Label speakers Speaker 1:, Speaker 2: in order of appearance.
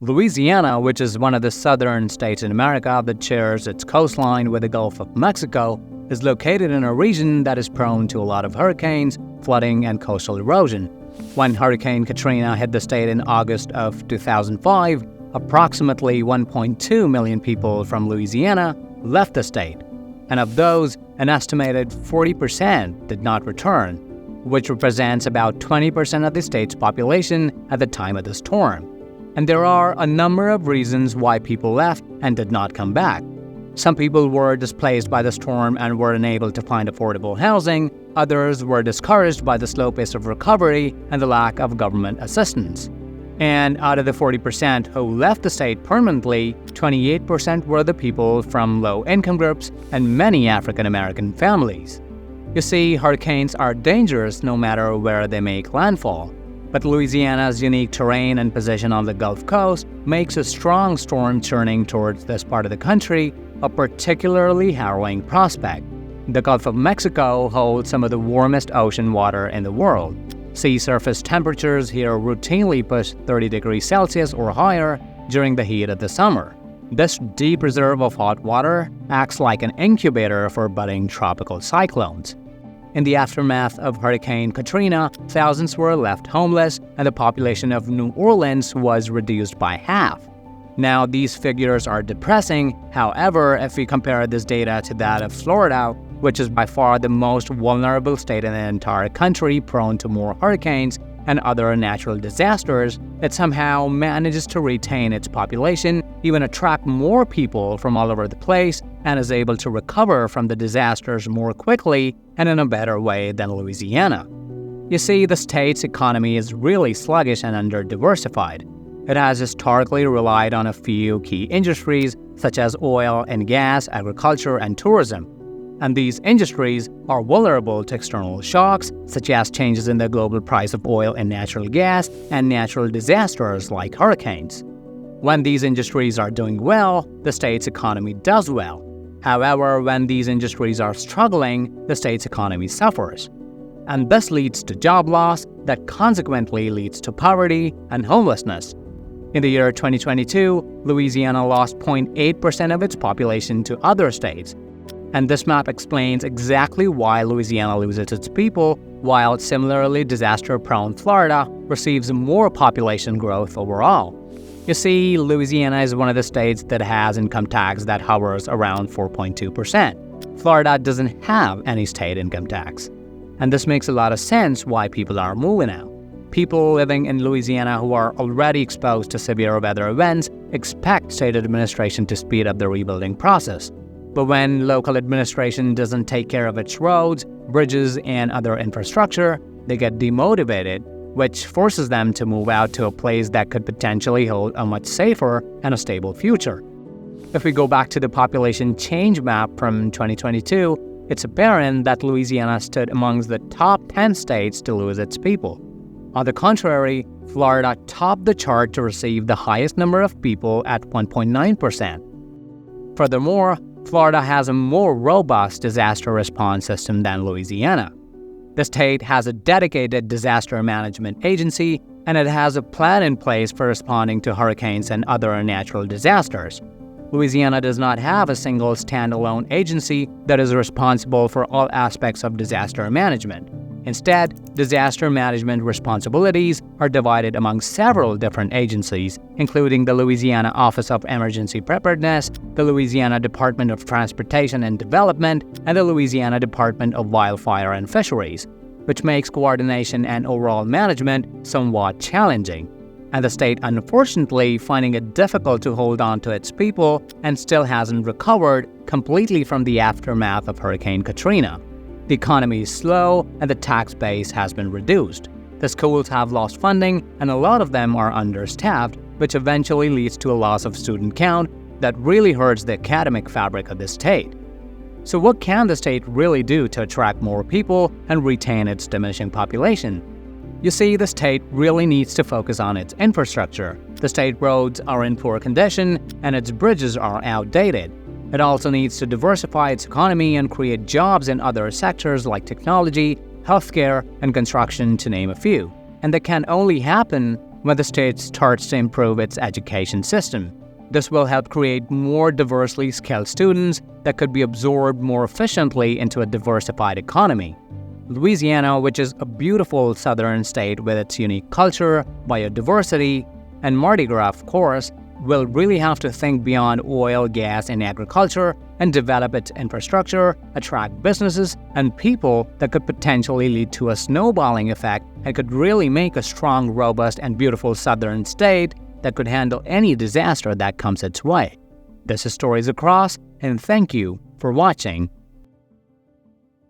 Speaker 1: Louisiana, which is one of the southern states in America that shares its coastline with the Gulf of Mexico, is located in a region that is prone to a lot of hurricanes, flooding, and coastal erosion. When Hurricane Katrina hit the state in August of 2005, approximately 1.2 million people from Louisiana left the state, and of those, an estimated 40% did not return, which represents about 20% of the state's population at the time of the storm. And there are a number of reasons why people left and did not come back. Some people were displaced by the storm and were unable to find affordable housing. Others were discouraged by the slow pace of recovery and the lack of government assistance. And out of the 40% who left the state permanently, 28% were the people from low-income groups and many African American families. You see, hurricanes are dangerous no matter where they make landfall. But Louisiana's unique terrain and position on the Gulf Coast makes a strong storm churning towards this part of the country a particularly harrowing prospect. The Gulf of Mexico holds some of the warmest ocean water in the world. Sea surface temperatures here routinely push 30 degrees Celsius or higher during the heat of the summer. This deep reserve of hot water acts like an incubator for budding tropical cyclones. In the aftermath of Hurricane Katrina, thousands were left homeless, and the population of New Orleans was reduced by half. Now, these figures are depressing. However, if we compare this data to that of Florida, which is by far the most vulnerable state in the entire country, prone to more hurricanes and other natural disasters, it somehow manages to retain its population, even attract more people from all over the place, and is able to recover from the disasters more quickly and in a better way than Louisiana. You see, the state's economy is really sluggish and under-diversified. It has historically relied on a few key industries such as oil and gas, agriculture, and tourism. And these industries are vulnerable to external shocks, such as changes in the global price of oil and natural gas, and natural disasters like hurricanes. When these industries are doing well, the state's economy does well. However, when these industries are struggling, the state's economy suffers. And this leads to job loss that consequently leads to poverty and homelessness. In the year 2022, Louisiana lost 0.8% of its population to other states. And this map explains exactly why Louisiana loses its people, while similarly disaster-prone Florida receives more population growth overall. You see, Louisiana is one of the states that has income tax that hovers around 4.2%. Florida doesn't have any state income tax. And this makes a lot of sense why people are moving out. People living in Louisiana who are already exposed to severe weather events expect state administration to speed up the rebuilding process. But when local administration doesn't take care of its roads, bridges, and other infrastructure, they get demotivated, which forces them to move out to a place that could potentially hold a much safer and a stable future. If we go back to the population change map from 2022, it's apparent that Louisiana stood amongst the top 10 states to lose its people. On the contrary, Florida topped the chart to receive the highest number of people at 1.9%. Furthermore, Florida has a more robust disaster response system than Louisiana. The state has a dedicated disaster management agency, and it has a plan in place for responding to hurricanes and other natural disasters. Louisiana does not have a single standalone agency that is responsible for all aspects of disaster management. Instead, disaster management responsibilities are divided among several different agencies, including the Louisiana Office of Emergency Preparedness, the Louisiana Department of Transportation and Development, and the Louisiana Department of Wildfire and Fisheries, which makes coordination and overall management somewhat challenging. And the state, unfortunately, finding it difficult to hold on to its people and still hasn't recovered completely from the aftermath of Hurricane Katrina. The economy is slow and the tax base has been reduced. The schools have lost funding and a lot of them are understaffed, which eventually leads to a loss of student count that really hurts the academic fabric of the state. So what can the state really do to attract more people and retain its diminishing population? You see, the state really needs to focus on its infrastructure. The state roads are in poor condition and its bridges are outdated. It also needs to diversify its economy and create jobs in other sectors like technology, healthcare, and construction, to name a few. And that can only happen when the state starts to improve its education system. This will help create more diversely skilled students that could be absorbed more efficiently into a diversified economy. Louisiana, which is a beautiful southern state with its unique culture, biodiversity, and Mardi Gras, of course, will really have to think beyond oil, gas, and agriculture and develop its infrastructure, attract businesses and people that could potentially lead to a snowballing effect and could really make a strong, robust, and beautiful southern state that could handle any disaster that comes its way. This is Stories Across, and thank you for watching